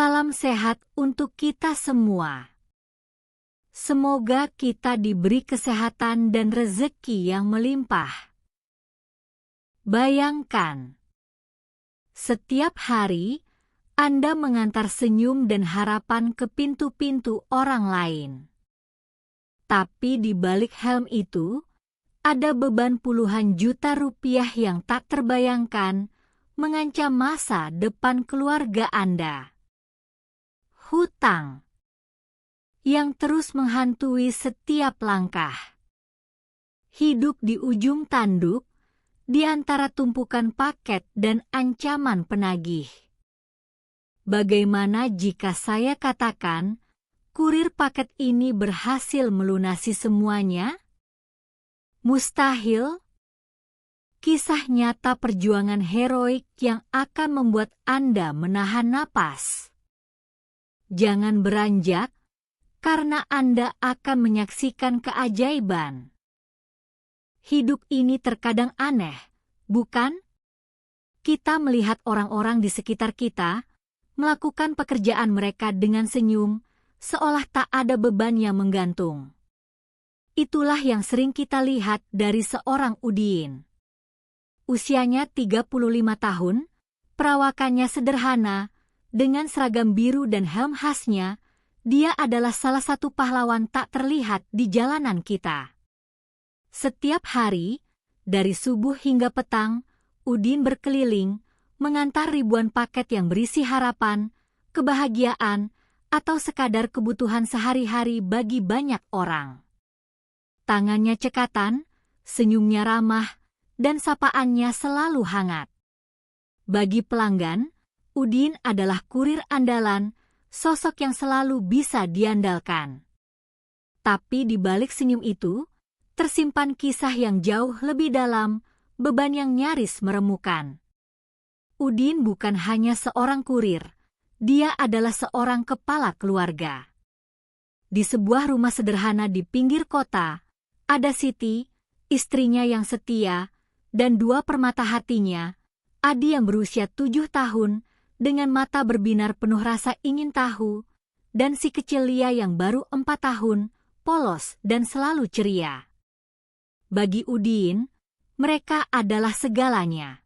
Salam sehat untuk kita semua. Semoga kita diberi kesehatan dan rezeki yang melimpah. Bayangkan, setiap hari Anda mengantar senyum dan harapan ke pintu-pintu orang lain. Tapi di balik helm itu, ada beban puluhan juta rupiah yang tak terbayangkan mengancam masa depan keluarga Anda. Hutang yang terus menghantui setiap langkah. Hidup di ujung tanduk, di antara tumpukan paket dan ancaman penagih. Bagaimana jika saya katakan, kurir paket ini berhasil melunasi semuanya? Mustahil. Kisah nyata perjuangan heroik yang akan membuat Anda menahan napas. Jangan beranjak, karena Anda akan menyaksikan keajaiban. Hidup ini terkadang aneh, bukan? Kita melihat orang-orang di sekitar kita melakukan pekerjaan mereka dengan senyum, seolah tak ada beban yang menggantung. Itulah yang sering kita lihat dari seorang Udin. Usianya 35 tahun, perawakannya sederhana, dengan seragam biru dan helm khasnya, dia adalah salah satu pahlawan tak terlihat di jalanan kita. Setiap hari, dari subuh hingga petang, Udin berkeliling, mengantar ribuan paket yang berisi harapan, kebahagiaan, atau sekadar kebutuhan sehari-hari bagi banyak orang. Tangannya cekatan, senyumnya ramah, dan sapaannya selalu hangat. Bagi pelanggan, Udin adalah kurir andalan, sosok yang selalu bisa diandalkan. Tapi di balik senyum itu, tersimpan kisah yang jauh lebih dalam, beban yang nyaris meremukan. Udin bukan hanya seorang kurir, dia adalah seorang kepala keluarga. Di sebuah rumah sederhana di pinggir kota, ada Siti, istrinya yang setia, dan dua permata hatinya, Adi yang berusia 7 tahun, dengan mata berbinar penuh rasa ingin tahu, dan si kecil Lia yang baru 4 tahun, polos dan selalu ceria. Bagi Udin, mereka adalah segalanya.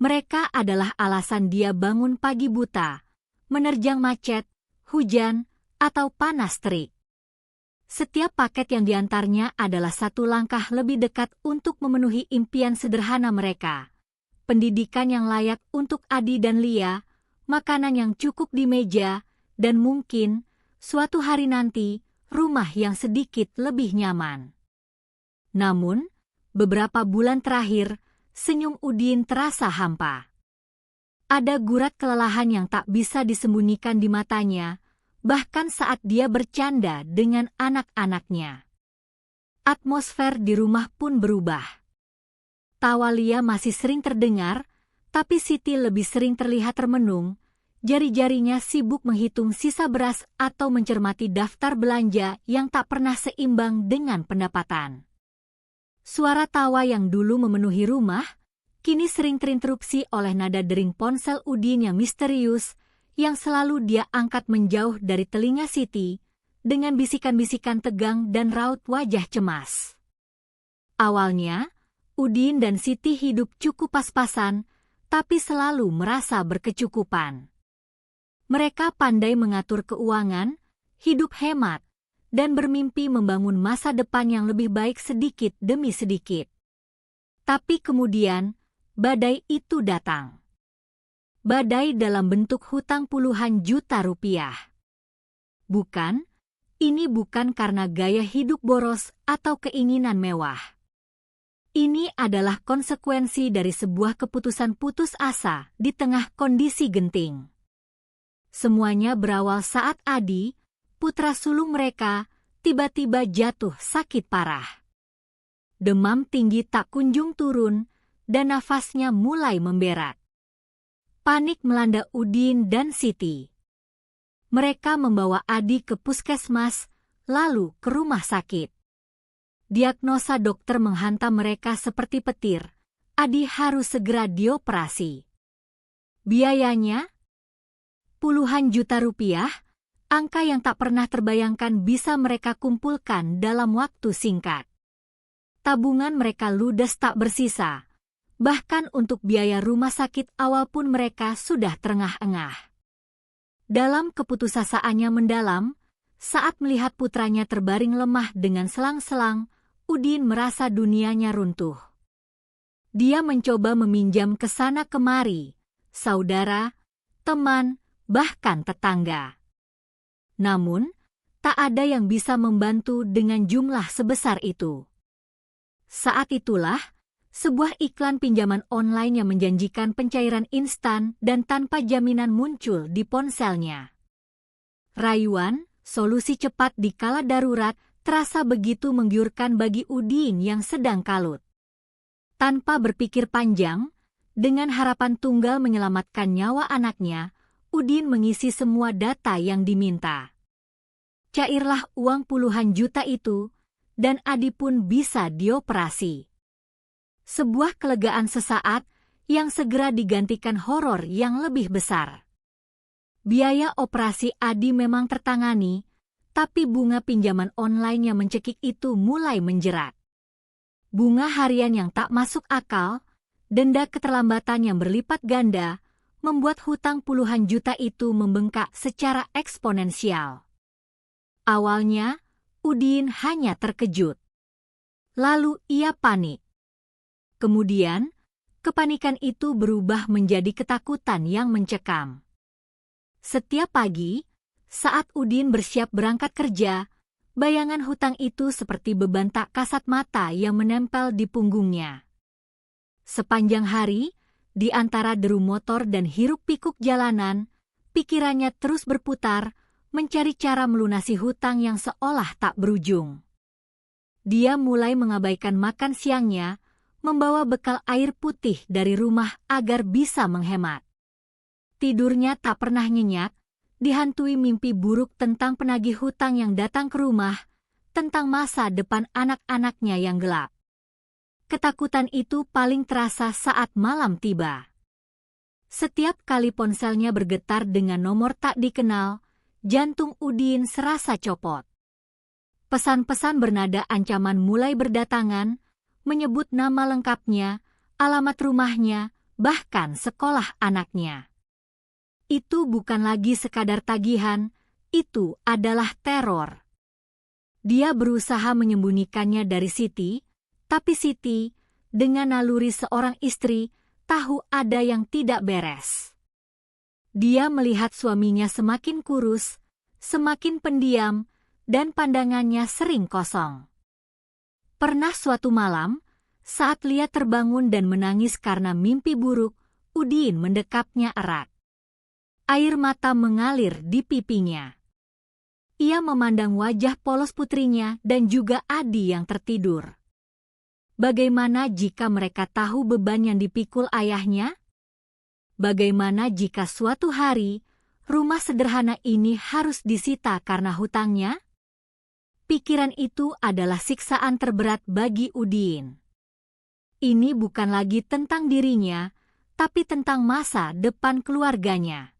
Mereka adalah alasan dia bangun pagi buta, menerjang macet, hujan, atau panas terik. Setiap paket yang diantarnya adalah satu langkah lebih dekat untuk memenuhi impian sederhana mereka. Pendidikan yang layak untuk Adi dan Lia, makanan yang cukup di meja, dan mungkin, suatu hari nanti, rumah yang sedikit lebih nyaman. Namun, beberapa bulan terakhir, senyum Udin terasa hampa. Ada gurat kelelahan yang tak bisa disembunyikan di matanya, bahkan saat dia bercanda dengan anak-anaknya. Atmosfer di rumah pun berubah. Tawa Lia masih sering terdengar, tapi Siti lebih sering terlihat termenung, jari-jarinya sibuk menghitung sisa beras atau mencermati daftar belanja yang tak pernah seimbang dengan pendapatan. Suara tawa yang dulu memenuhi rumah, kini sering terinterupsi oleh nada dering ponsel Udin yang misterius, yang selalu dia angkat menjauh dari telinga Siti, dengan bisikan-bisikan tegang dan raut wajah cemas. Awalnya, Udin dan Siti hidup cukup pas-pasan, tapi selalu merasa berkecukupan. Mereka pandai mengatur keuangan, hidup hemat, dan bermimpi membangun masa depan yang lebih baik sedikit demi sedikit. Tapi kemudian, badai itu datang. Badai dalam bentuk hutang puluhan juta rupiah. Ini bukan karena gaya hidup boros atau keinginan mewah. Ini adalah konsekuensi dari sebuah keputusan putus asa di tengah kondisi genting. Semuanya berawal saat Adi, putra sulung mereka, tiba-tiba jatuh sakit parah. Demam tinggi tak kunjung turun, dan nafasnya mulai memberat. Panik melanda Udin dan Siti. Mereka membawa Adi ke puskesmas, lalu ke rumah sakit. Diagnosa dokter menghantam mereka seperti petir. Adi harus segera dioperasi. Biayanya Puluhan juta rupiah, angka yang tak pernah terbayangkan bisa mereka kumpulkan dalam waktu singkat. Tabungan mereka ludes tak bersisa, bahkan untuk biaya rumah sakit awal pun mereka sudah terengah-engah. Dalam keputusasaannya mendalam, saat melihat putranya terbaring lemah dengan selang-selang, Udin merasa dunianya runtuh. Dia mencoba meminjam ke sana kemari, saudara, teman, bahkan tetangga. Namun, tak ada yang bisa membantu dengan jumlah sebesar itu. Saat itulah, sebuah iklan pinjaman online yang menjanjikan pencairan instan dan tanpa jaminan muncul di ponselnya. Rayuan, solusi cepat di kala darurat, terasa begitu menggiurkan bagi Udin yang sedang kalut. Tanpa berpikir panjang, dengan harapan tunggal menyelamatkan nyawa anaknya, Udin mengisi semua data yang diminta. Cairlah uang puluhan juta itu, dan Adi pun bisa dioperasi. Sebuah kelegaan sesaat yang segera digantikan horor yang lebih besar. Biaya operasi Adi memang tertangani, tapi bunga pinjaman online yang mencekik itu mulai menjerat. Bunga harian yang tak masuk akal, denda keterlambatan yang berlipat ganda, membuat hutang puluhan juta itu membengkak secara eksponensial. Awalnya, Udin hanya terkejut. Lalu ia panik. Kemudian, kepanikan itu berubah menjadi ketakutan yang mencekam. Setiap pagi, saat Udin bersiap berangkat kerja, bayangan hutang itu seperti beban tak kasat mata yang menempel di punggungnya. Sepanjang hari, di antara deru motor dan hiruk-pikuk jalanan, pikirannya terus berputar, mencari cara melunasi hutang yang seolah tak berujung. Dia mulai mengabaikan makan siangnya, membawa bekal air putih dari rumah agar bisa menghemat. Tidurnya tak pernah nyenyak, dihantui mimpi buruk tentang penagih hutang yang datang ke rumah, tentang masa depan anak-anaknya yang gelap. Ketakutan itu paling terasa saat malam tiba. Setiap kali ponselnya bergetar dengan nomor tak dikenal, jantung Udin serasa copot. Pesan-pesan bernada ancaman mulai berdatangan, menyebut nama lengkapnya, alamat rumahnya, bahkan sekolah anaknya. Itu bukan lagi sekadar tagihan, itu adalah teror. Dia berusaha menyembunyikannya dari Siti, tapi Siti, dengan naluri seorang istri, tahu ada yang tidak beres. Dia melihat suaminya semakin kurus, semakin pendiam, dan pandangannya sering kosong. Pernah suatu malam, saat Lia terbangun dan menangis karena mimpi buruk, Udin mendekapnya erat. Air mata mengalir di pipinya. Ia memandang wajah polos putrinya dan juga Adi yang tertidur. Bagaimana jika mereka tahu beban yang dipikul ayahnya? Bagaimana jika suatu hari, rumah sederhana ini harus disita karena hutangnya? Pikiran itu adalah siksaan terberat bagi Udin. Ini bukan lagi tentang dirinya, tapi tentang masa depan keluarganya.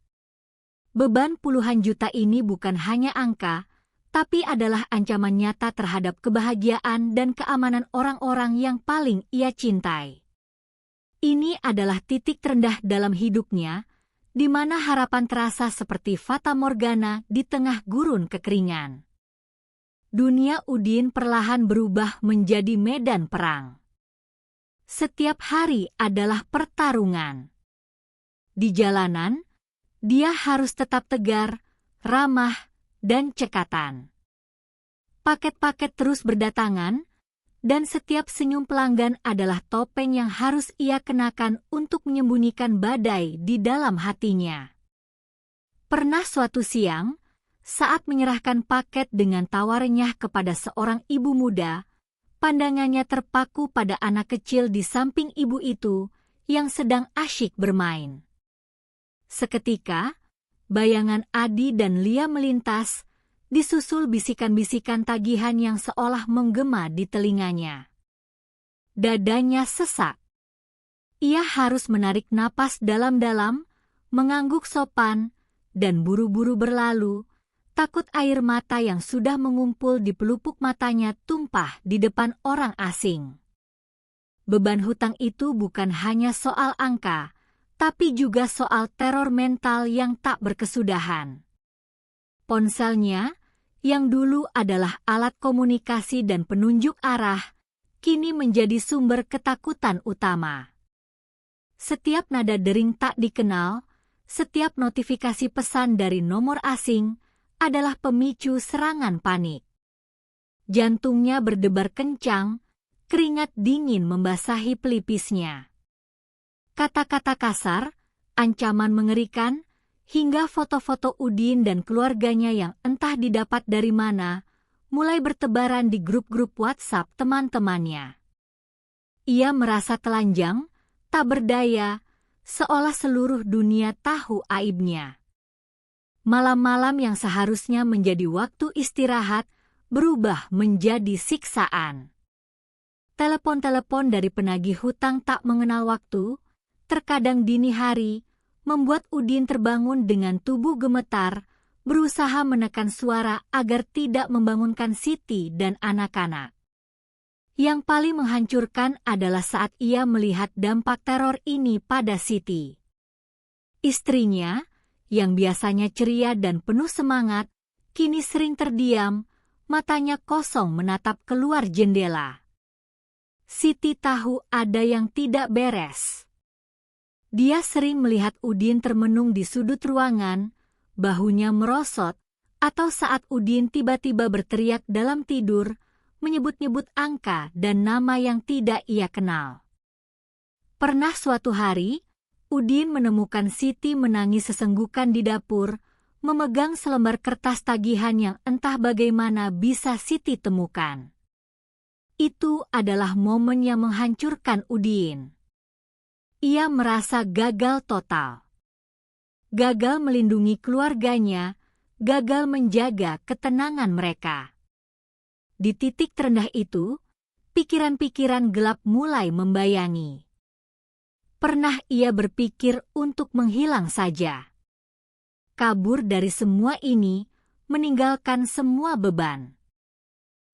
Beban puluhan juta ini bukan hanya angka, tapi adalah ancaman nyata terhadap kebahagiaan dan keamanan orang-orang yang paling ia cintai. Ini adalah titik terendah dalam hidupnya, di mana harapan terasa seperti fata morgana di tengah gurun kekeringan. Dunia Udin perlahan berubah menjadi medan perang. Setiap hari adalah pertarungan. Di jalanan, dia harus tetap tegar, ramah, dan cekatan. Paket-paket terus berdatangan, dan setiap senyum pelanggan adalah topeng yang harus ia kenakan untuk menyembunyikan badai di dalam hatinya. Pernah suatu siang, saat menyerahkan paket dengan tawa renyah kepada seorang ibu muda, pandangannya terpaku pada anak kecil di samping ibu itu yang sedang asyik bermain. Seketika, bayangan Adi dan Lia melintas, disusul bisikan-bisikan tagihan yang seolah menggema di telinganya. Dadanya sesak. Ia harus menarik napas dalam-dalam, mengangguk sopan, dan buru-buru berlalu, takut air mata yang sudah mengumpul di pelupuk matanya tumpah di depan orang asing. Beban hutang itu bukan hanya soal angka, tapi juga soal teror mental yang tak berkesudahan. Ponselnya, yang dulu adalah alat komunikasi dan penunjuk arah, kini menjadi sumber ketakutan utama. Setiap nada dering tak dikenal, setiap notifikasi pesan dari nomor asing adalah pemicu serangan panik. Jantungnya berdebar kencang, keringat dingin membasahi pelipisnya. Kata-kata kasar, ancaman mengerikan, hingga foto-foto Udin dan keluarganya yang entah didapat dari mana, mulai bertebaran di grup-grup WhatsApp teman-temannya. Ia merasa telanjang, tak berdaya, seolah seluruh dunia tahu aibnya. Malam-malam yang seharusnya menjadi waktu istirahat, berubah menjadi siksaan. Telepon-telepon dari penagih hutang tak mengenal waktu, terkadang dini hari, membuat Udin terbangun dengan tubuh gemetar, berusaha menekan suara agar tidak membangunkan Siti dan anak-anak. Yang paling menghancurkan adalah saat ia melihat dampak teror ini pada Siti. Istrinya, yang biasanya ceria dan penuh semangat, kini sering terdiam, matanya kosong menatap keluar jendela. Siti tahu ada yang tidak beres. Dia sering melihat Udin termenung di sudut ruangan, bahunya merosot, atau saat Udin tiba-tiba berteriak dalam tidur, menyebut-nyebut angka dan nama yang tidak ia kenal. Pernah suatu hari, Udin menemukan Siti menangis sesenggukan di dapur, memegang selembar kertas tagihan yang entah bagaimana bisa Siti temukan. Itu adalah momen yang menghancurkan Udin. Ia merasa gagal total. Gagal melindungi keluarganya, gagal menjaga ketenangan mereka. Di titik terendah itu, pikiran-pikiran gelap mulai membayangi. Pernah ia berpikir untuk menghilang saja. Kabur dari semua ini, meninggalkan semua beban.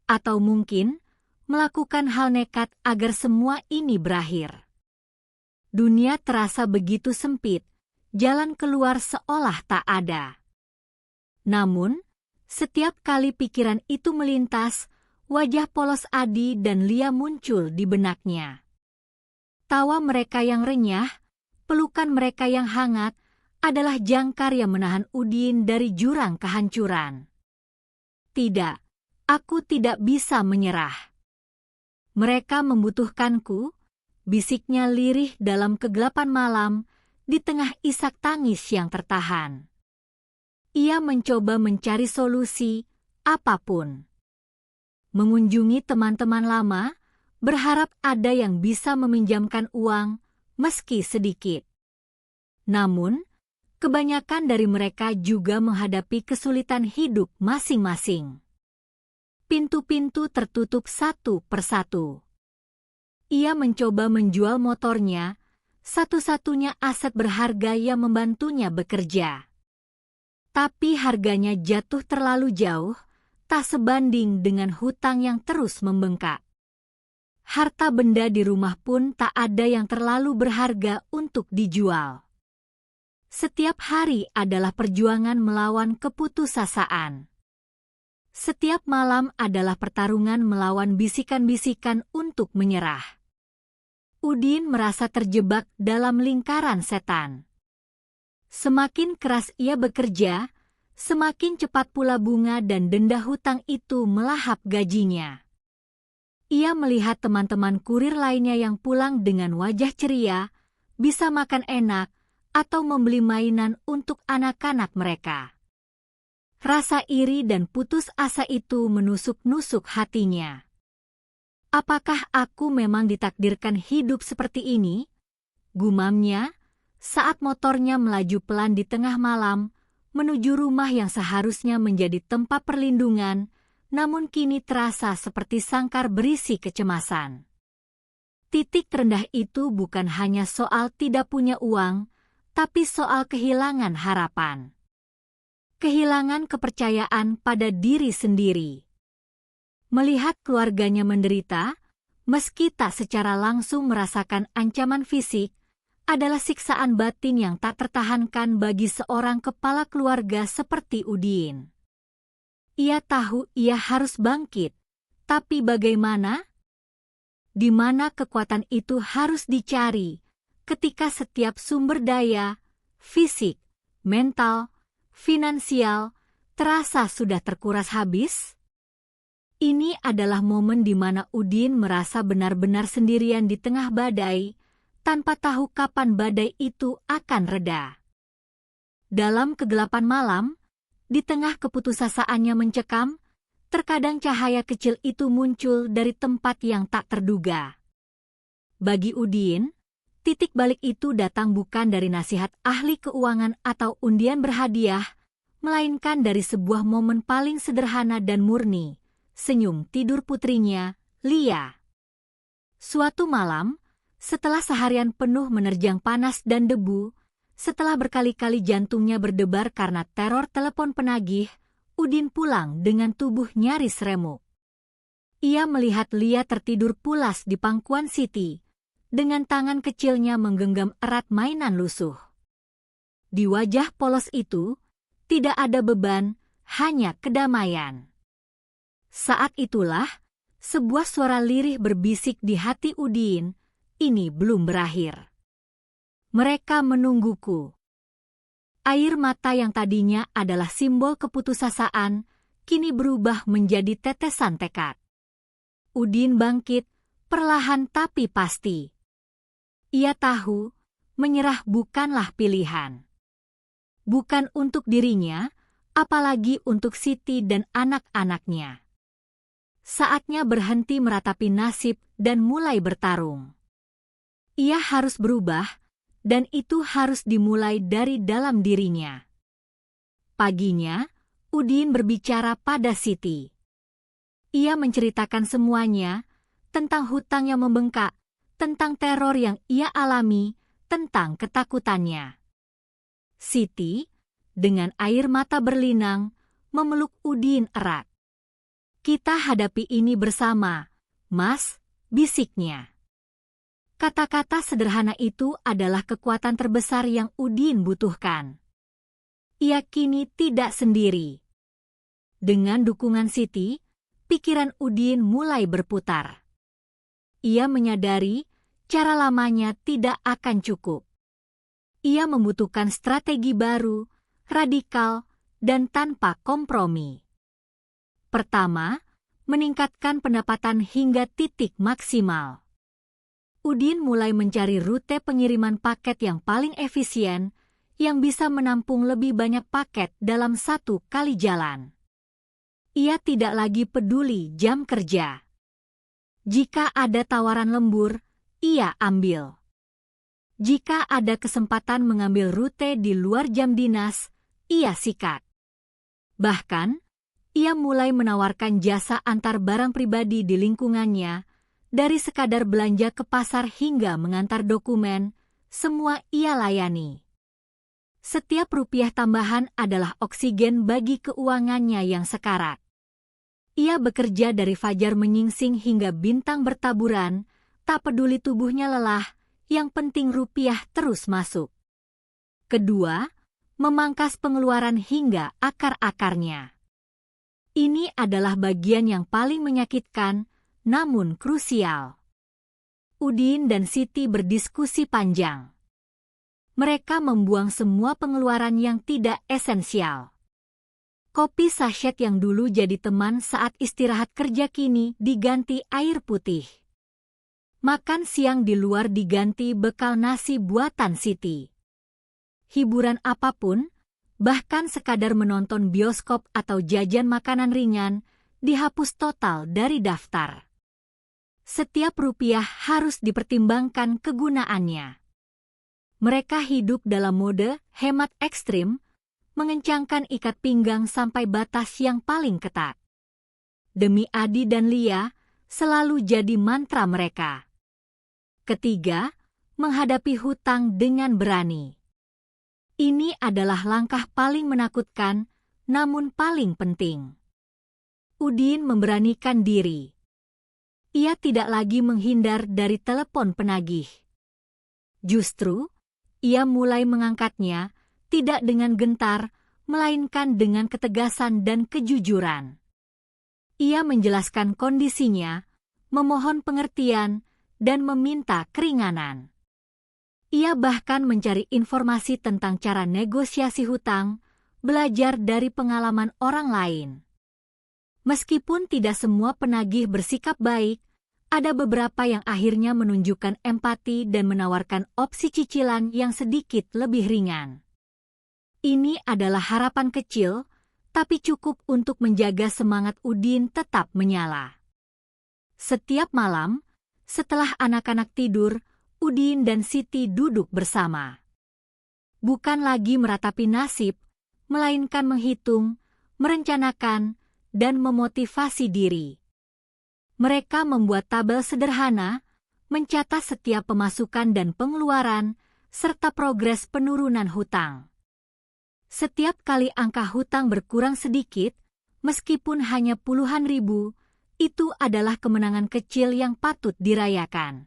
Atau mungkin, melakukan hal nekat agar semua ini berakhir. Dunia terasa begitu sempit, jalan keluar seolah tak ada. Namun, setiap kali pikiran itu melintas, wajah polos Adi dan Lia muncul di benaknya. Tawa mereka yang renyah, pelukan mereka yang hangat, adalah jangkar yang menahan Udin dari jurang kehancuran. Tidak, aku tidak bisa menyerah. Mereka membutuhkanku, bisiknya lirih dalam kegelapan malam, di tengah isak tangis yang tertahan. Ia mencoba mencari solusi, apapun. Mengunjungi teman-teman lama, berharap ada yang bisa meminjamkan uang, meski sedikit. Namun, kebanyakan dari mereka juga menghadapi kesulitan hidup masing-masing. Pintu-pintu tertutup satu persatu. Ia mencoba menjual motornya, satu-satunya aset berharga yang membantunya bekerja. Tapi harganya jatuh terlalu jauh, tak sebanding dengan hutang yang terus membengkak. Harta benda di rumah pun tak ada yang terlalu berharga untuk dijual. Setiap hari adalah perjuangan melawan keputusasaan. Setiap malam adalah pertarungan melawan bisikan-bisikan untuk menyerah. Udin merasa terjebak dalam lingkaran setan. Semakin keras ia bekerja, semakin cepat pula bunga dan denda hutang itu melahap gajinya. Ia melihat teman-teman kurir lainnya yang pulang dengan wajah ceria, bisa makan enak, atau membeli mainan untuk anak-anak mereka. Rasa iri dan putus asa itu menusuk-nusuk hatinya. Apakah aku memang ditakdirkan hidup seperti ini? Gumamnya, saat motornya melaju pelan di tengah malam, menuju rumah yang seharusnya menjadi tempat perlindungan, namun kini terasa seperti sangkar berisi kecemasan. Titik terendah itu bukan hanya soal tidak punya uang, tapi soal kehilangan harapan. kehilangan kepercayaan pada diri sendiri. Melihat keluarganya menderita, meski tak secara langsung merasakan ancaman fisik, adalah siksaan batin yang tak tertahankan bagi seorang kepala keluarga seperti Udin. Ia tahu ia harus bangkit, tapi bagaimana? Di mana kekuatan itu harus dicari ketika setiap sumber daya, fisik, mental, finansial, terasa sudah terkuras habis? Ini adalah momen di mana Udin merasa benar-benar sendirian di tengah badai, tanpa tahu kapan badai itu akan reda. Dalam kegelapan malam, di tengah keputusasaan mencekam, terkadang cahaya kecil itu muncul dari tempat yang tak terduga. Bagi Udin, titik balik itu datang bukan dari nasihat ahli keuangan atau undian berhadiah, melainkan dari sebuah momen paling sederhana dan murni, senyum tidur putrinya, Lia. Suatu malam, setelah seharian penuh menerjang panas dan debu, setelah berkali-kali jantungnya berdebar karena teror telepon penagih, Udin pulang dengan tubuh nyaris remuk. Ia melihat Lia tertidur pulas di pangkuan Siti, dengan tangan kecilnya menggenggam erat mainan lusuh. Di wajah polos itu, tidak ada beban, hanya kedamaian. Saat itulah, sebuah suara lirih berbisik di hati Udin, ini belum berakhir. Mereka menungguku. Air mata yang tadinya adalah simbol keputusasaan, kini berubah menjadi tetesan tekad. Udin bangkit, perlahan tapi pasti. Ia tahu, menyerah bukanlah pilihan. Bukan untuk dirinya, apalagi untuk Siti dan anak-anaknya. Saatnya berhenti meratapi nasib dan mulai bertarung. Ia harus berubah, dan itu harus dimulai dari dalam dirinya. Paginya, Udin berbicara pada Siti. Ia menceritakan semuanya, tentang hutang yang membengkak, tentang teror yang ia alami, tentang ketakutannya. Siti, dengan air mata berlinang, memeluk Udin erat. "Kita hadapi ini bersama, Mas," bisiknya. Kata-kata sederhana itu adalah kekuatan terbesar yang Udin butuhkan. Ia kini tidak sendiri. Dengan dukungan Siti, pikiran Udin mulai berputar. Ia menyadari cara lamanya tidak akan cukup. Ia membutuhkan strategi baru, radikal, dan tanpa kompromi. Pertama, meningkatkan pendapatan hingga titik maksimal. Udin mulai mencari rute pengiriman paket yang paling efisien, yang bisa menampung lebih banyak paket dalam satu kali jalan. Ia tidak lagi peduli jam kerja. Jika ada tawaran lembur, ia ambil. Jika ada kesempatan mengambil rute di luar jam dinas, ia sikat. Bahkan, ia mulai menawarkan jasa antar barang pribadi di lingkungannya, dari sekadar belanja ke pasar hingga mengantar dokumen, semua ia layani. Setiap rupiah tambahan adalah oksigen bagi keuangannya yang sekarat. Ia bekerja dari fajar menyingsing hingga bintang bertaburan, tak peduli tubuhnya lelah, yang penting rupiah terus masuk. Kedua, memangkas pengeluaran hingga akar-akarnya. Ini adalah bagian yang paling menyakitkan, namun krusial. Udin dan Siti berdiskusi panjang. Mereka membuang semua pengeluaran yang tidak esensial. Kopi sachet yang dulu jadi teman saat istirahat kerja kini diganti air putih. Makan siang di luar diganti bekal nasi buatan Siti. Hiburan apapun, bahkan sekadar menonton bioskop atau jajan makanan ringan, dihapus total dari daftar. Setiap rupiah harus dipertimbangkan kegunaannya. Mereka hidup dalam mode hemat ekstrim, mengencangkan ikat pinggang sampai batas yang paling ketat. Demi Adi dan Lia, selalu jadi mantra mereka. Ketiga, menghadapi hutang dengan berani. Ini adalah langkah paling menakutkan, namun paling penting. Udin memberanikan diri. Ia tidak lagi menghindar dari telepon penagih. Justru, ia mulai mengangkatnya, tidak dengan gentar, melainkan dengan ketegasan dan kejujuran. Ia menjelaskan kondisinya, memohon pengertian, dan meminta keringanan. Ia bahkan mencari informasi tentang cara negosiasi hutang, belajar dari pengalaman orang lain. Meskipun tidak semua penagih bersikap baik, ada beberapa yang akhirnya menunjukkan empati dan menawarkan opsi cicilan yang sedikit lebih ringan. Ini adalah harapan kecil, tapi cukup untuk menjaga semangat Udin tetap menyala. Setiap malam, setelah anak-anak tidur, Udin dan Siti duduk bersama. Bukan lagi meratapi nasib, melainkan menghitung, merencanakan, dan memotivasi diri. Mereka membuat tabel sederhana, mencatat setiap pemasukan dan pengeluaran, serta progres penurunan hutang. Setiap kali angka hutang berkurang sedikit, meskipun hanya puluhan ribu, itu adalah kemenangan kecil yang patut dirayakan.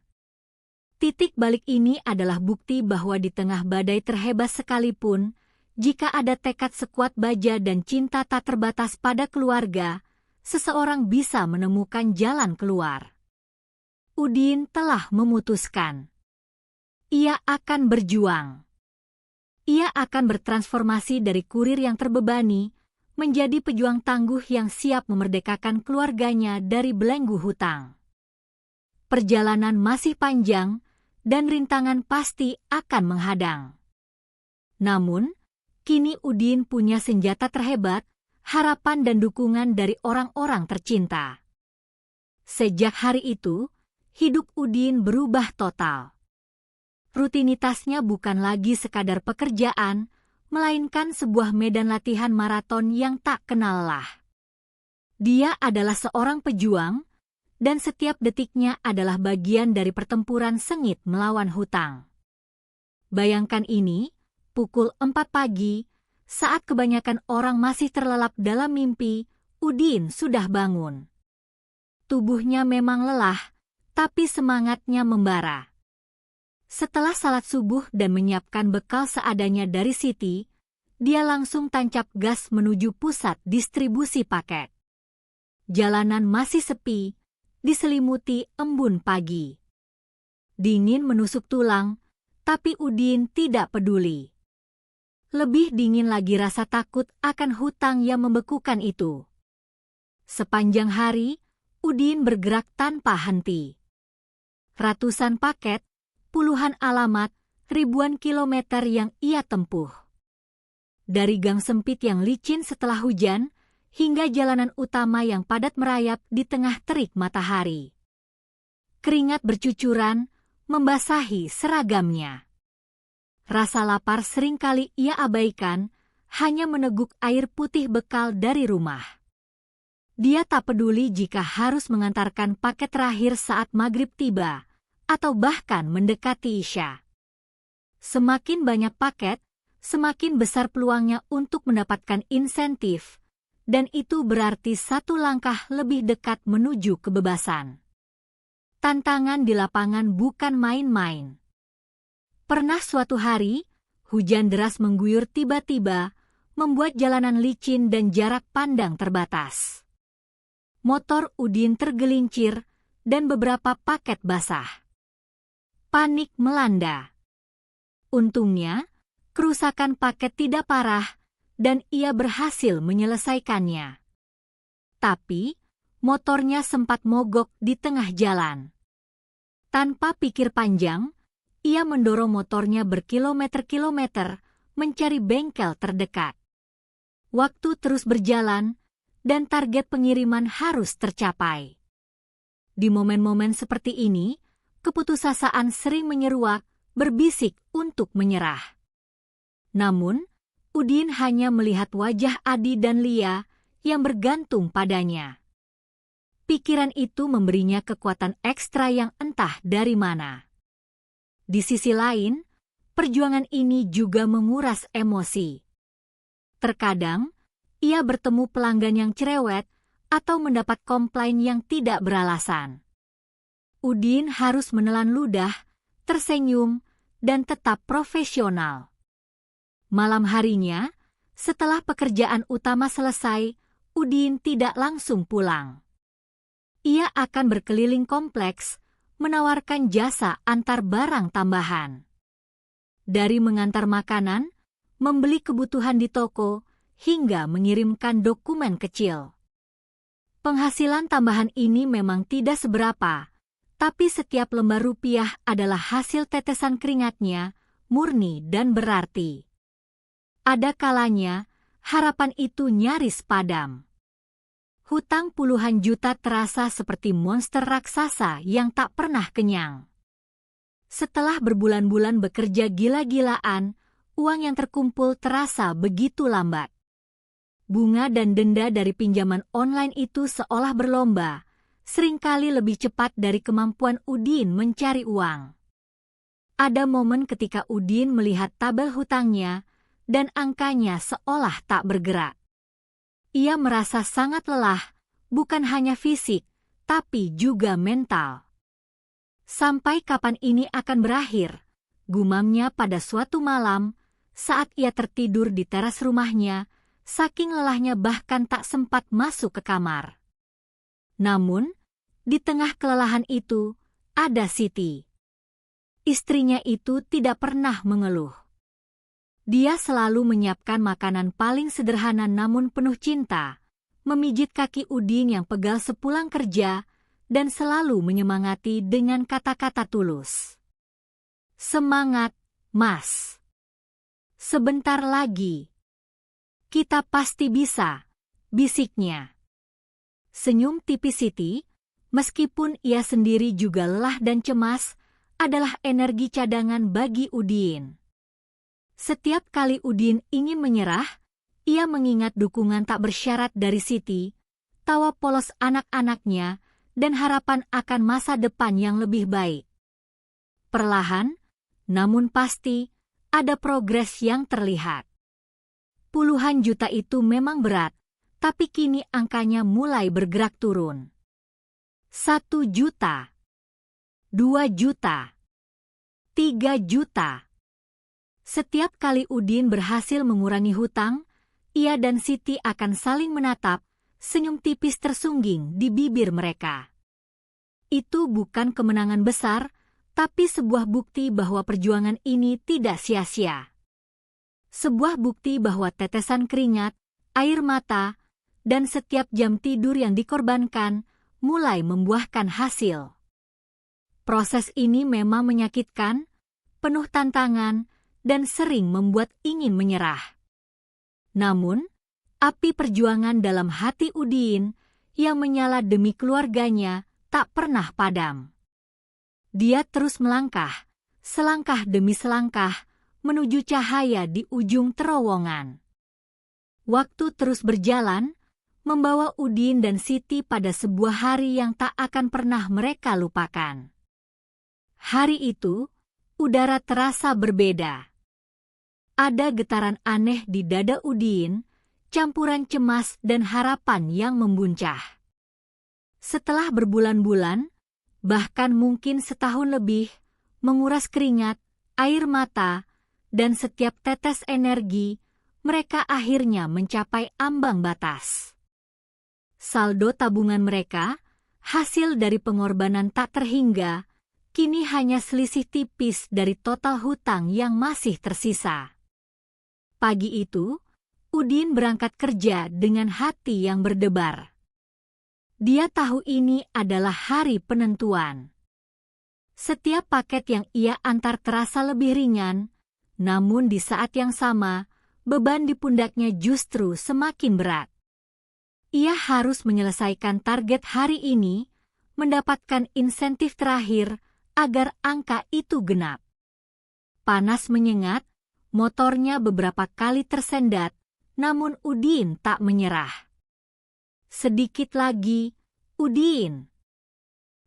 Titik balik ini adalah bukti bahwa di tengah badai terhebat sekalipun, jika ada tekad sekuat baja dan cinta tak terbatas pada keluarga, seseorang bisa menemukan jalan keluar. Udin telah memutuskan. Ia akan berjuang. Ia akan bertransformasi dari kurir yang terbebani menjadi pejuang tangguh yang siap memerdekakan keluarganya dari belenggu hutang. Perjalanan masih panjang, dan rintangan pasti akan menghadang. Namun, kini Udin punya senjata terhebat, harapan dan dukungan dari orang-orang tercinta. Sejak hari itu, hidup Udin berubah total. Rutinitasnya bukan lagi sekadar pekerjaan, melainkan sebuah medan latihan maraton yang tak kenal lelah. Dia adalah seorang pejuang, dan setiap detiknya adalah bagian dari pertempuran sengit melawan hutang. Bayangkan ini, pukul 4 pagi, saat kebanyakan orang masih terlelap dalam mimpi, Udin sudah bangun. Tubuhnya memang lelah, tapi semangatnya membara. Setelah salat subuh dan menyiapkan bekal seadanya dari Siti, dia langsung tancap gas menuju pusat distribusi paket. Jalanan masih sepi, diselimuti embun pagi. Dingin menusuk tulang, tapi Udin tidak peduli. Lebih dingin lagi rasa takut akan hutang yang membekukan itu. Sepanjang hari, Udin bergerak tanpa henti. Ratusan paket, puluhan alamat, ribuan kilometer yang ia tempuh. Dari gang sempit yang licin setelah hujan, hingga jalanan utama yang padat merayap di tengah terik matahari. Keringat bercucuran, membasahi seragamnya. Rasa lapar seringkali ia abaikan, hanya meneguk air putih bekal dari rumah. Dia tak peduli jika harus mengantarkan paket terakhir saat maghrib tiba, atau bahkan mendekati Isya. Semakin banyak paket, semakin besar peluangnya untuk mendapatkan insentif, dan itu berarti satu langkah lebih dekat menuju kebebasan. Tantangan di lapangan bukan main-main. Pernah suatu hari, hujan deras mengguyur tiba-tiba, membuat jalanan licin dan jarak pandang terbatas. Motor Udin tergelincir, dan beberapa paket basah. Panik melanda. Untungnya, kerusakan paket tidak parah, dan ia berhasil menyelesaikannya. Tapi, motornya sempat mogok di tengah jalan. Tanpa pikir panjang, ia mendorong motornya berkilometer-kilometer mencari bengkel terdekat. Waktu terus berjalan, dan target pengiriman harus tercapai. Di momen-momen seperti ini, keputusasaan sering menyeruak, berbisik untuk menyerah. Namun, Udin hanya melihat wajah Adi dan Lia yang bergantung padanya. Pikiran itu memberinya kekuatan ekstra yang entah dari mana. Di sisi lain, perjuangan ini juga menguras emosi. Terkadang, ia bertemu pelanggan yang cerewet atau mendapat komplain yang tidak beralasan. Udin harus menelan ludah, tersenyum, dan tetap profesional. Malam harinya, setelah pekerjaan utama selesai, Udin tidak langsung pulang. Ia akan berkeliling kompleks, menawarkan jasa antar barang tambahan. Dari mengantar makanan, membeli kebutuhan di toko, hingga mengirimkan dokumen kecil. Penghasilan tambahan ini memang tidak seberapa, tapi setiap lembar rupiah adalah hasil tetesan keringatnya, murni dan berarti. Ada kalanya, harapan itu nyaris padam. Hutang puluhan juta terasa seperti monster raksasa yang tak pernah kenyang. Setelah berbulan-bulan bekerja gila-gilaan, uang yang terkumpul terasa begitu lambat. Bunga dan denda dari pinjaman online itu seolah berlomba, seringkali lebih cepat dari kemampuan Udin mencari uang. Ada momen ketika Udin melihat tabel hutangnya, dan angkanya seolah tak bergerak. Ia merasa sangat lelah, bukan hanya fisik, tapi juga mental. Sampai kapan ini akan berakhir? Gumamnya pada suatu malam, saat ia tertidur di teras rumahnya, saking lelahnya bahkan tak sempat masuk ke kamar. Namun, di tengah kelelahan itu, ada Siti. Istrinya itu tidak pernah mengeluh. Dia selalu menyiapkan makanan paling sederhana namun penuh cinta, memijit kaki Udin yang pegal sepulang kerja, dan selalu menyemangati dengan kata-kata tulus. "Semangat, Mas. Sebentar lagi. Kita pasti bisa," bisiknya. Senyum tipis Siti, meskipun ia sendiri juga lelah dan cemas, adalah energi cadangan bagi Udin. Setiap kali Udin ingin menyerah, ia mengingat dukungan tak bersyarat dari Siti, tawa polos anak-anaknya, dan harapan akan masa depan yang lebih baik. Perlahan, namun pasti, ada progres yang terlihat. Puluhan juta itu memang berat, tapi kini angkanya mulai bergerak turun. 1 juta, 2 juta, 3 juta. Setiap kali Udin berhasil mengurangi hutang, ia dan Siti akan saling menatap, senyum tipis tersungging di bibir mereka. Itu bukan kemenangan besar, tapi sebuah bukti bahwa perjuangan ini tidak sia-sia. Sebuah bukti bahwa tetesan keringat, air mata, dan setiap jam tidur yang dikorbankan mulai membuahkan hasil. Proses ini memang menyakitkan, penuh tantangan, dan sering membuat ingin menyerah. Namun, api perjuangan dalam hati Udin yang menyala demi keluarganya tak pernah padam. Dia terus melangkah, selangkah demi selangkah, menuju cahaya di ujung terowongan. Waktu terus berjalan, membawa Udin dan Siti pada sebuah hari yang tak akan pernah mereka lupakan. Hari itu, udara terasa berbeda. Ada getaran aneh di dada Udin, campuran cemas dan harapan yang membuncah. Setelah berbulan-bulan, bahkan mungkin setahun lebih, menguras keringat, air mata, dan setiap tetes energi, mereka akhirnya mencapai ambang batas. Saldo tabungan mereka, hasil dari pengorbanan tak terhingga, kini hanya selisih tipis dari total hutang yang masih tersisa. Pagi itu, Udin berangkat kerja dengan hati yang berdebar. Dia tahu ini adalah hari penentuan. Setiap paket yang ia antar terasa lebih ringan, namun di saat yang sama, beban di pundaknya justru semakin berat. Ia harus menyelesaikan target hari ini, mendapatkan insentif terakhir agar angka itu genap. Panas menyengat, motornya beberapa kali tersendat, namun Udin tak menyerah. Sedikit lagi, Udin.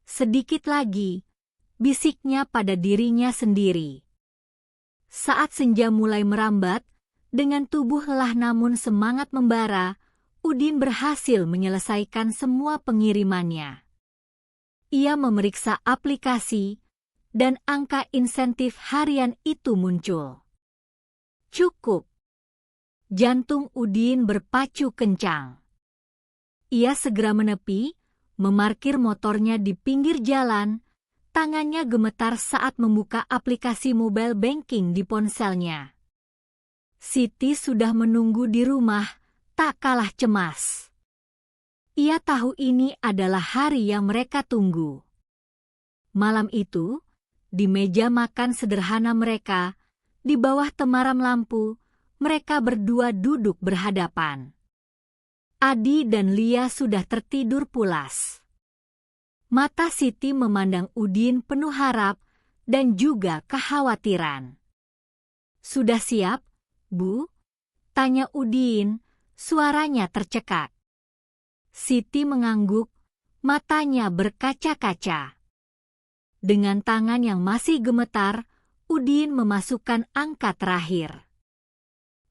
Sedikit lagi, bisiknya pada dirinya sendiri. Saat senja mulai merambat, Dengan tubuh lelah namun semangat membara, Udin berhasil menyelesaikan semua pengirimannya. Ia memeriksa aplikasi, dan angka insentif harian itu muncul. Cukup. Jantung Udin berpacu kencang. Ia segera menepi, memarkir motornya di pinggir jalan, tangannya gemetar saat membuka aplikasi mobile banking di ponselnya. Siti sudah menunggu di rumah, tak kalah cemas. Ia tahu ini adalah hari yang mereka tunggu. Malam itu, di meja makan sederhana mereka, di bawah temaram lampu, mereka berdua duduk berhadapan. Adi dan Lia sudah tertidur pulas. Mata Siti memandang Udin penuh harap dan juga kekhawatiran. "Sudah siap, Bu?" tanya Udin, suaranya tercekat. Siti mengangguk, matanya berkaca-kaca. Dengan tangan yang masih gemetar, Udin memasukkan angka terakhir.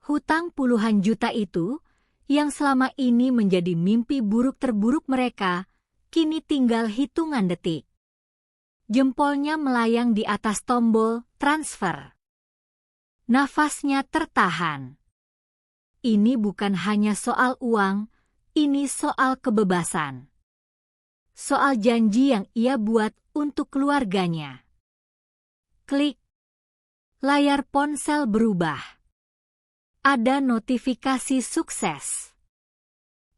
Hutang puluhan juta itu, yang selama ini menjadi mimpi buruk terburuk mereka, kini tinggal hitungan detik. Jempolnya melayang di atas tombol transfer. Nafasnya tertahan. Ini bukan hanya soal uang, ini soal kebebasan. Soal janji yang ia buat untuk keluarganya. Klik. Layar ponsel berubah. Ada notifikasi sukses.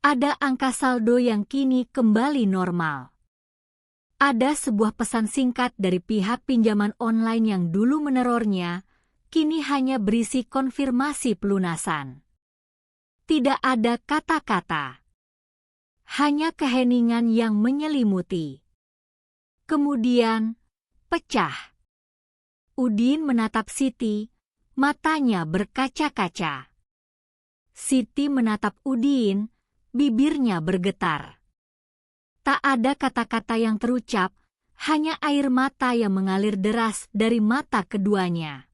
Ada angka saldo yang kini kembali normal. Ada sebuah pesan singkat dari pihak pinjaman online yang dulu menerornya, kini hanya berisi konfirmasi pelunasan. Tidak ada kata-kata. Hanya keheningan yang menyelimuti. Kemudian, pecah. Udin menatap Siti, matanya berkaca-kaca. Siti menatap Udin, bibirnya bergetar. Tak ada kata-kata yang terucap, hanya air mata yang mengalir deras dari mata keduanya.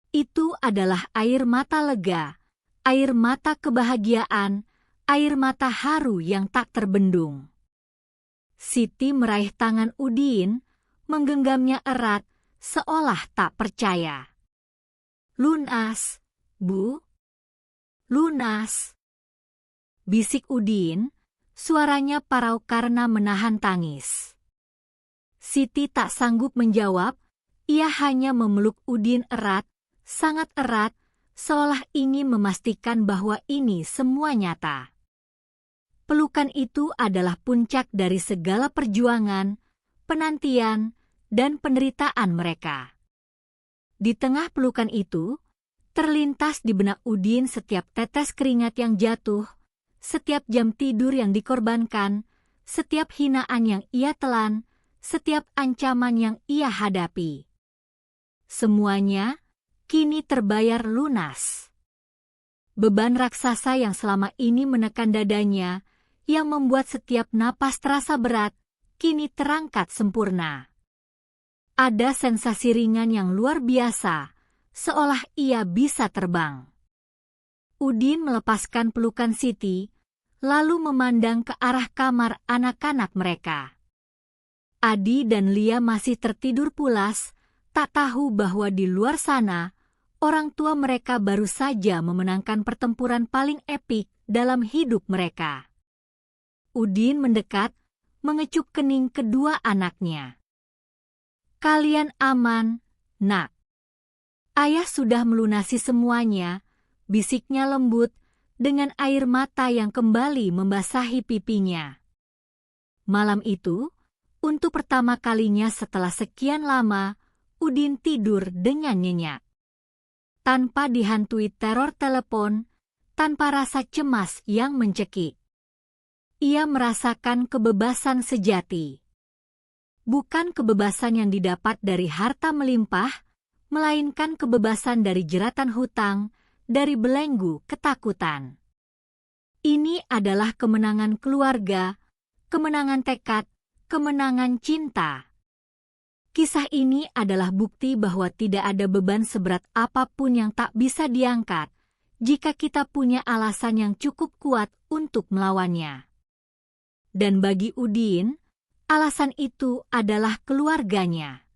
Itu adalah air mata lega, air mata kebahagiaan, air mata haru yang tak terbendung. Siti meraih tangan Udin, menggenggamnya erat, seolah tak percaya. "Lunas, Bu. Lunas," bisik Udin, suaranya parau karena menahan tangis. Siti tak sanggup menjawab, ia hanya memeluk Udin erat, sangat erat, seolah ingin memastikan bahwa ini semua nyata. Pelukan itu adalah puncak dari segala perjuangan, penantian, dan penderitaan mereka. Di tengah pelukan itu, terlintas di benak Udin setiap tetes keringat yang jatuh, setiap jam tidur yang dikorbankan, setiap hinaan yang ia telan, setiap ancaman yang ia hadapi. Semuanya kini terbayar lunas. Beban raksasa yang selama ini menekan dadanya, yang membuat setiap napas terasa berat, kini terangkat sempurna. Ada sensasi ringan yang luar biasa, seolah ia bisa terbang. Udin melepaskan pelukan Siti, lalu memandang ke arah kamar anak-anak mereka. Adi dan Lia masih tertidur pulas, tak tahu bahwa di luar sana, orang tua mereka baru saja memenangkan pertempuran paling epik dalam hidup mereka. Udin mendekat, mengecup kening kedua anaknya. "Kalian aman, Nak. Ayah sudah melunasi semuanya," bisiknya lembut, dengan air mata yang kembali membasahi pipinya. Malam itu, untuk pertama kalinya setelah sekian lama, Udin tidur dengan nyenyak. Tanpa dihantui teror telepon, tanpa rasa cemas yang mencekik. Ia merasakan kebebasan sejati. Bukan kebebasan yang didapat dari harta melimpah, melainkan kebebasan dari jeratan hutang, dari belenggu ketakutan. Ini adalah kemenangan keluarga, kemenangan tekad, kemenangan cinta. Kisah ini adalah bukti bahwa tidak ada beban seberat apapun yang tak bisa diangkat, jika kita punya alasan yang cukup kuat untuk melawannya. Dan bagi Udin, alasan itu adalah keluarganya.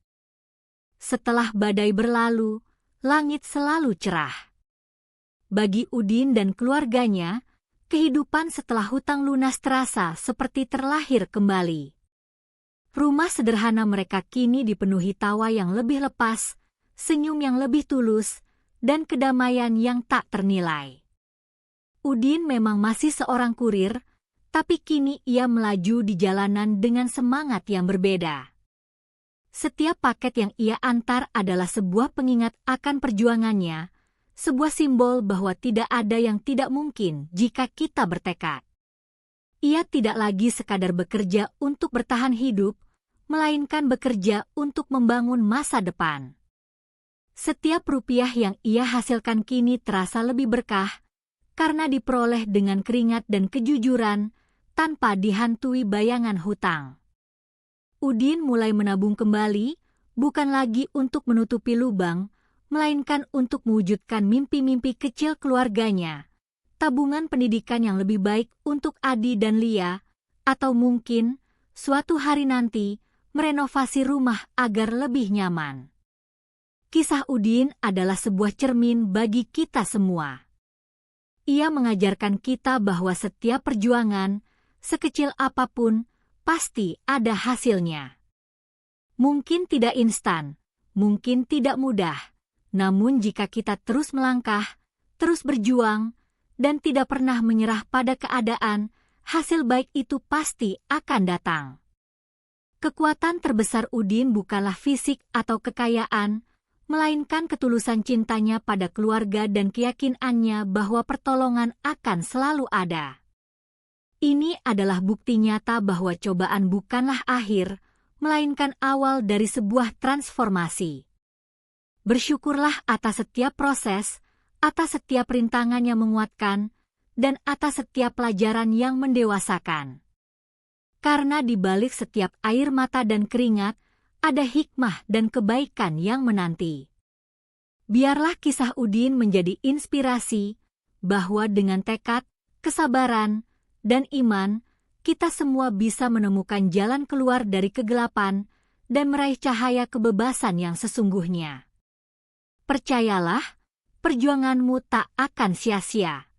Setelah badai berlalu, langit selalu cerah. Bagi Udin dan keluarganya, kehidupan setelah hutang lunas terasa seperti terlahir kembali. Rumah sederhana mereka kini dipenuhi tawa yang lebih lepas, senyum yang lebih tulus, dan kedamaian yang tak ternilai. Udin memang masih seorang kurir, tapi kini ia melaju di jalanan dengan semangat yang berbeda. Setiap paket yang ia antar adalah sebuah pengingat akan perjuangannya, sebuah simbol bahwa tidak ada yang tidak mungkin jika kita bertekad. Ia tidak lagi sekadar bekerja untuk bertahan hidup, melainkan bekerja untuk membangun masa depan. Setiap rupiah yang ia hasilkan kini terasa lebih berkah, karena diperoleh dengan keringat dan kejujuran, tanpa dihantui bayangan hutang. Udin mulai menabung kembali, bukan lagi untuk menutupi lubang, melainkan untuk mewujudkan mimpi-mimpi kecil keluarganya, tabungan pendidikan yang lebih baik untuk Adi dan Lia, atau mungkin, suatu hari nanti, merenovasi rumah agar lebih nyaman. Kisah Udin adalah sebuah cermin bagi kita semua. Ia mengajarkan kita bahwa setiap perjuangan, sekecil apapun, pasti ada hasilnya. Mungkin tidak instan, mungkin tidak mudah, namun jika kita terus melangkah, terus berjuang, dan tidak pernah menyerah pada keadaan, hasil baik itu pasti akan datang. Kekuatan terbesar Udin bukanlah fisik atau kekayaan, melainkan ketulusan cintanya pada keluarga dan keyakinannya bahwa pertolongan akan selalu ada. Ini adalah bukti nyata bahwa cobaan bukanlah akhir, melainkan awal dari sebuah transformasi. Bersyukurlah atas setiap proses, atas setiap rintangan yang menguatkan, dan atas setiap pelajaran yang mendewasakan. Karena di balik setiap air mata dan keringat, ada hikmah dan kebaikan yang menanti. Biarlah kisah Udin menjadi inspirasi, bahwa dengan tekad, kesabaran, dan iman, kita semua bisa menemukan jalan keluar dari kegelapan dan meraih cahaya kebebasan yang sesungguhnya. Percayalah, perjuanganmu tak akan sia-sia.